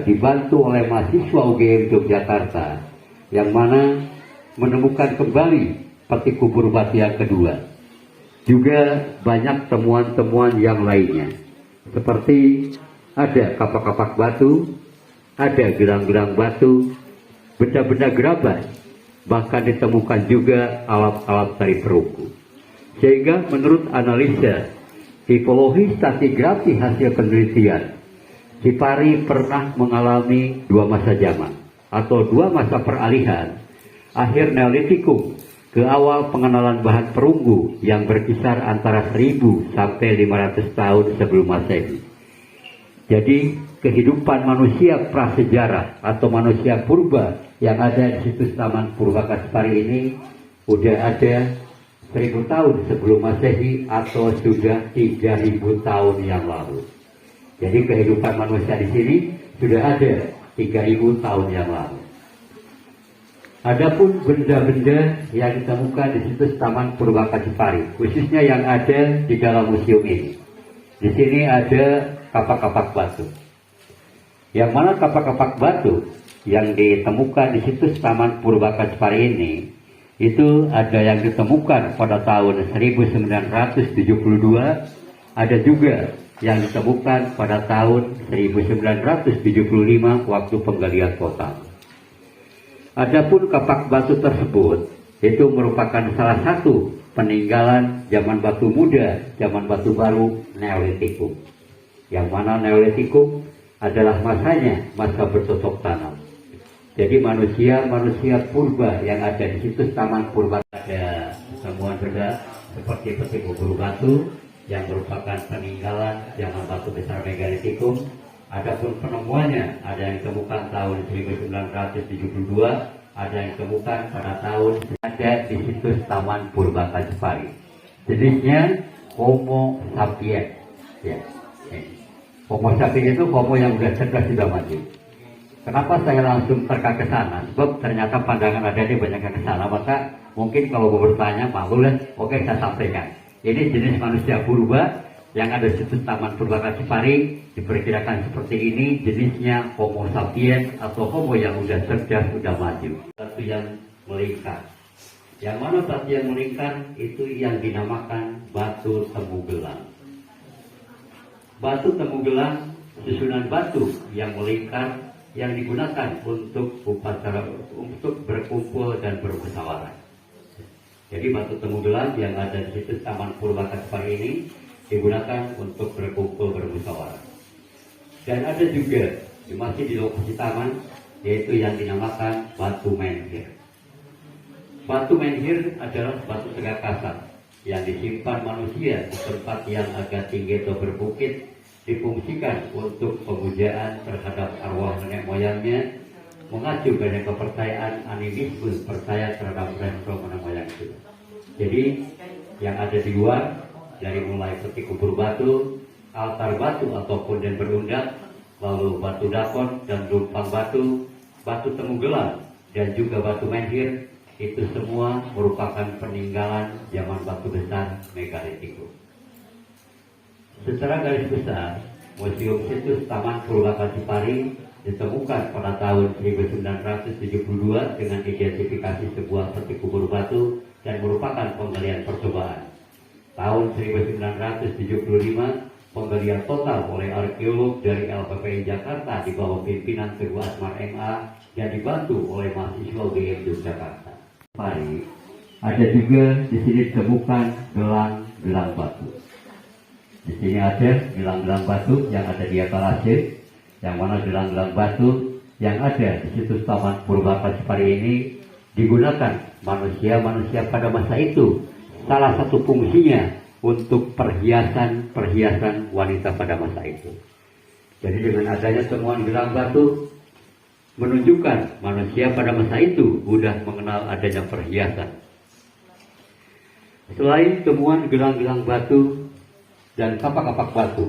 dibantu oleh mahasiswa UGM Yogyakarta yang mana menemukan kembali peti kubur batu yang kedua. Juga banyak temuan-temuan yang lainnya, seperti ada kapak-kapak batu, ada gelang-gelang batu, benda-benda gerabah, bahkan ditemukan juga alat-alat tari perunggu. Sehingga menurut analisa tipologi stratigrafi hasil penelitian, Cipari pernah mengalami dua masa zaman atau dua masa peralihan, akhir Neolitikum ke awal pengenalan bahan perunggu yang berkisar antara 1000 sampai 500 tahun sebelum Masehi. Jadi kehidupan manusia prasejarah atau manusia purba yang ada di situs Taman Purbakasepari ini udah ada 1000 tahun sebelum Masehi atau sudah 3000 tahun yang lalu. Jadi kehidupan manusia di sini sudah ada 3000 tahun yang lalu. Adapun benda-benda yang ditemukan di situs Taman Purbakasepari, khususnya yang ada di dalam museum ini. Di sini ada kapak-kapak batu. Yang mana kapak-kapak batu yang ditemukan di situs Taman Purbakasepari ini, itu ada yang ditemukan pada tahun 1972, ada juga yang ditemukan pada tahun 1975 waktu penggalian total. Adapun kapak batu tersebut itu merupakan salah satu peninggalan zaman batu muda, zaman batu baru Neolitikum. Yang mana Neolitikum adalah masanya masa bercocok tanam. Jadi manusia purba yang ada di situs Taman Purba ada temuan benda seperti peti kubur batu yang merupakan peninggalan zaman batu besar Megalitikum. Adapun penemuannya ada yang ditemukan tahun 1972, ada yang ditemukan pada tahun ada di situs Taman Purbakasepari. Jenisnya Homo sapiens. Ya. Homo sapiens itu homo yang sudah cerdas, sudah maju. Kenapa saya langsung terka ke sana? Sebab ternyata pandangan ada ini banyak ke sana. Maka mungkin kalau mau bertanya, boleh, oke saya sampaikan. Ini jenis manusia purba yang ada di situs Taman Purbakasepari diperkirakan seperti ini, jenisnya Homo sapiens atau homo yang sudah cerdas, sudah maju. Batu yang melingkar. Yang mana batu yang melingkar itu yang dinamakan batu temugelang. Batu temugelang susunan batu yang melingkar yang digunakan untuk upacara, untuk berkumpul dan bermusyawarah. Jadi batu temugelang yang ada di situs Taman Purbakasepari ini digunakan untuk berkumpul bermusyawarah. Dan ada juga masih di lokasi taman, yaitu yang dinamakan batu menhir. Batu menhir adalah batu tegak kasar yang disimpan manusia di tempat yang agak tinggi atau berbukit, difungsikan untuk pemujaan terhadap arwah nenek moyangnya, mengacu pada kepercayaan animisme, percaya terhadap resto nenek moyang itu. Jadi yang ada di luar, dari mulai peti kubur batu, altar batu atau punden berundak, lalu batu dakon dan lumpang batu, batu temugelang, dan juga batu menhir, itu semua merupakan peninggalan zaman batu besar Megalitikum. Secara garis besar, Museum Situs Taman Purbakasepari ditemukan pada tahun 1972 dengan identifikasi sebuah peti kubur batu dan merupakan penggalian percobaan. Tahun 1975, penggalian total oleh arkeolog dari LPPI Jakarta di bawah pimpinan Teguh Asmar MA yang dibantu oleh mahasiswa UGM Yogyakarta. Ada juga di sini ditemukan gelang-gelang batu. Di sini ada gelang-gelang batu yang ada di etalase, yang mana gelang-gelang batu yang ada di situs Taman Purbakasepari ini digunakan manusia-manusia pada masa itu. Salah satu fungsinya untuk perhiasan wanita pada masa itu. Jadi dengan adanya temuan gelang batu menunjukkan manusia pada masa itu sudah mengenal adanya perhiasan. Selain temuan gelang-gelang batu dan kapak-kapak batu,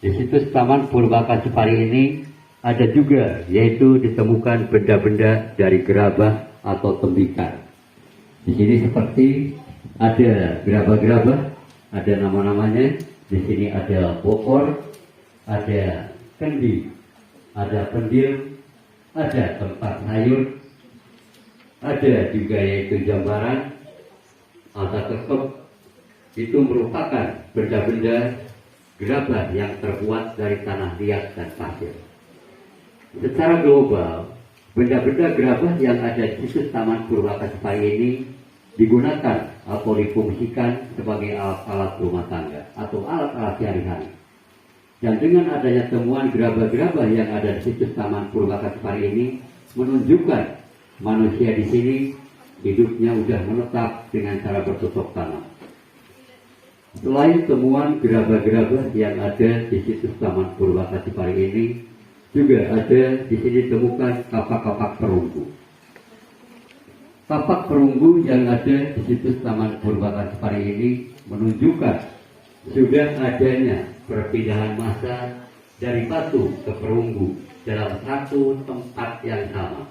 di situs Taman Purbakasepari ini ada juga yaitu ditemukan benda-benda dari gerabah atau tembikar. Di sini seperti ada gerabah-gerabah, ada nama-namanya. Di sini ada bokor, ada kendi, ada pendil, ada tempat sayur, ada juga yaitu jambaran, ada kekep. Itu merupakan benda-benda gerabah yang terbuat dari tanah liat dan pasir. Secara global, benda-benda gerabah yang ada di situs Taman Purwakajepari ini digunakan atau difungsikan sebagai alat-alat rumah tangga atau alat-alat sehari-hari. Dan dengan adanya temuan gerabah-gerabah yang ada di situs Taman Purwakajepari ini menunjukkan manusia di sini hidupnya sudah menetap dengan cara bercocok tanam. Selain temuan gerabah-gerabah yang ada di situs Taman Purwakajepari ini, juga ada di sini ditemukan kapak-kapak perunggu. Kapak perunggu yang ada di situs Taman Purwakajepari ini menunjukkan sudah adanya perpindahan massa dari batu ke perunggu dalam satu tempat yang sama.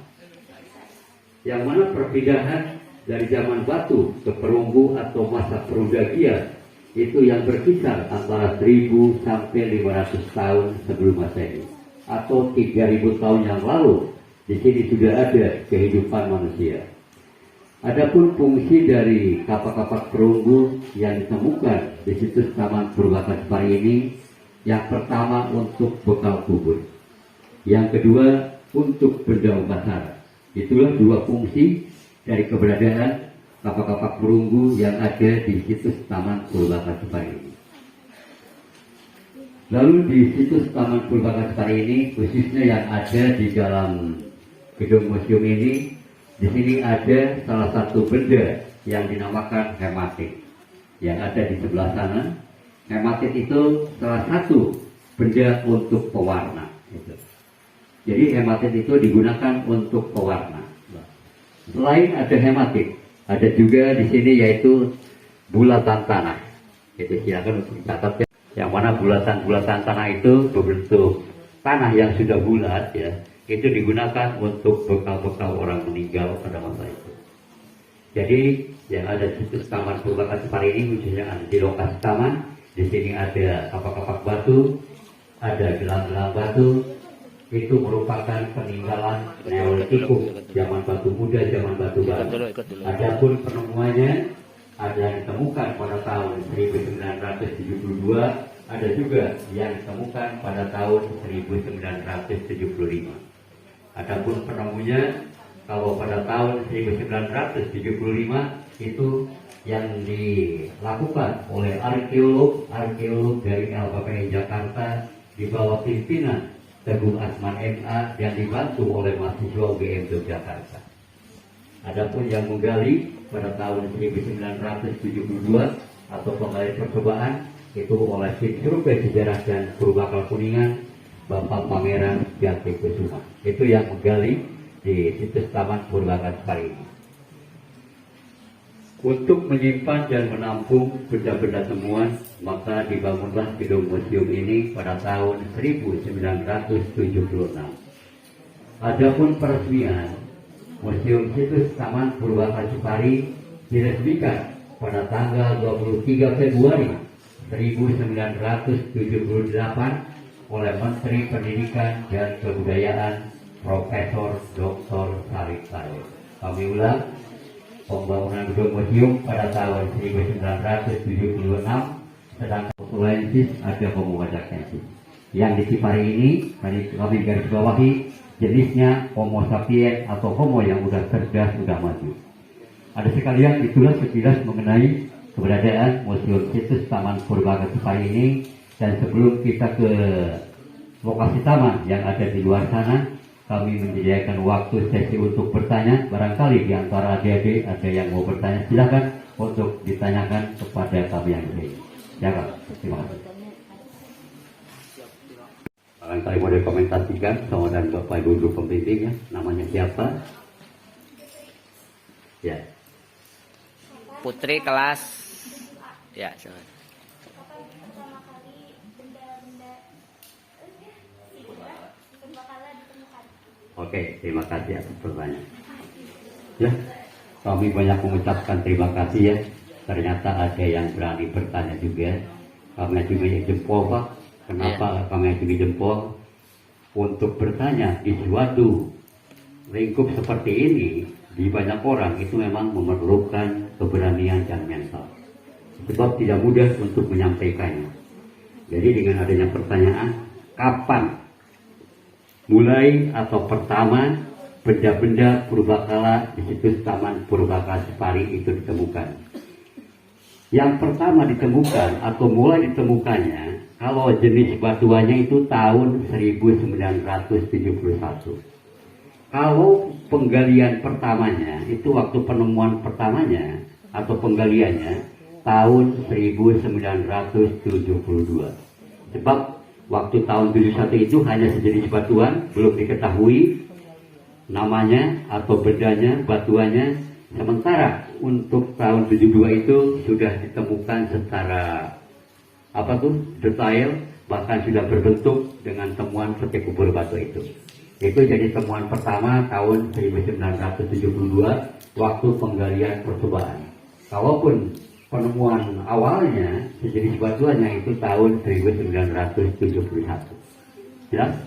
Yang mana perpindahan dari zaman batu ke perunggu atau masa Perudagian itu yang berkisar antara 1000 sampai 500 tahun sebelum Masehi atau 3000 tahun yang lalu. Di sini sudah ada kehidupan manusia. Adapun fungsi dari kapak-kapak perunggu yang ditemukan di situs Taman Purwakajepari ini, yang pertama untuk bekal kubur, yang kedua untuk benda upacara. Itulah dua fungsi dari keberadaan kapak-kapak perunggu yang ada di situs Taman Purwakajepari ini. Lalu di situs Taman Purwakajepari ini, khususnya yang ada di dalam gedung museum ini, di sini ada salah satu benda yang dinamakan hematit yang ada di sebelah sana. Hematit itu salah satu benda untuk pewarna. Jadi hematit itu digunakan untuk pewarna. Selain ada hematit, ada juga di sini yaitu bulatan tanah. Itu silakan untuk dicatat ya. Yang mana bulatan-bulatan tanah itu berbentuk tanah yang sudah bulat ya, itu digunakan untuk bekal-bekal orang meninggal pada masa itu. Jadi yang ada di situs Taman Purwakajepari ini khususnya ada di lokasi taman. Di sini ada kapak-kapak batu, ada gelang-gelang batu. Itu merupakan peninggalan Neolitikum, zaman batu muda, zaman batu baru. Adapun penemuannya ada yang ditemukan pada tahun 1972, ada juga yang ditemukan pada tahun 1975. Adapun penemunya kalau pada tahun 1975 itu yang dilakukan oleh arkeolog dari LPPI Jakarta di bawah pimpinan Teguh Asman MA yang dibantu oleh mahasiswa UGM Yogyakarta. Adapun yang menggali pada tahun 1972 atau penggali percobaan itu oleh tim survei sejarah dan Purbakal Kuningan Bapak Pangeran Jati Kusuma. Itu yang menggali di situs Taman Purwakajepari ini. Untuk menyimpan dan menampung benda-benda temuan, maka dibangunlah gedung museum ini pada tahun 1976. Adapun peresmian Museum Situs Taman Purwakajepari diresmikan pada tanggal 23 Februari 1978 oleh Menteri Pendidikan dan Kebudayaan Profesor Dr. Sarip Tayo. Kami ulang, pembangunan gedung museum pada tahun 1976, sedangkan Lensis ada Homo wadakensis. Yang di Cipari ini kami garis bawahi jenisnya Homo sapiens atau Homo yang sudah cerdas, sudah maju. Ada sekalian, itulah sekilas mengenai keberadaan Museum Situs Taman Purwakajepari ini. Dan sebelum kita ke lokasi taman yang ada di luar sana, kami menyediakan waktu sesi untuk bertanya. Barangkali di antara adik-adik ada yang mau bertanya, silakan untuk ditanyakan kepada kami yang ini. Ya Kak, terima kasih. Barangkali mau dikomentasikan sama dan Bapak Ibu guru pembimbingnya, namanya siapa? Ya. Putri kelas. Ya, silakan. Oke, terima kasih atas pertanyaan. Ya, kami banyak mengucapkan terima kasih ya. Ternyata ada yang berani bertanya juga. Kami acungi jempol Pak. Kenapa kami acungi jempol? untuk bertanya di suatu lingkup seperti ini, di banyak orang itu memang memerlukan keberanian dan mental. Sebab tidak mudah untuk menyampaikannya. Jadi dengan adanya pertanyaan, kapan mulai atau pertama benda-benda purbakala di situs Taman Purbakala Sipari itu ditemukan? Yang pertama ditemukan atau mulai ditemukannya, kalau jenis batuannya itu tahun 1971. Kalau penggalian pertamanya, itu waktu penemuan pertamanya atau penggaliannya tahun 1972. Sebab waktu tahun 71 itu hanya sejenis batuan, belum diketahui namanya atau bendanya, batuannya. Sementara untuk tahun 72 itu sudah ditemukan secara detail, bahkan sudah berbentuk dengan temuan peti kubur batu itu. Itu jadi temuan pertama tahun 1972 waktu penggalian percobaan. Kalaupun penemuan awalnya sejenis batuannya itu tahun 1971. Jelas?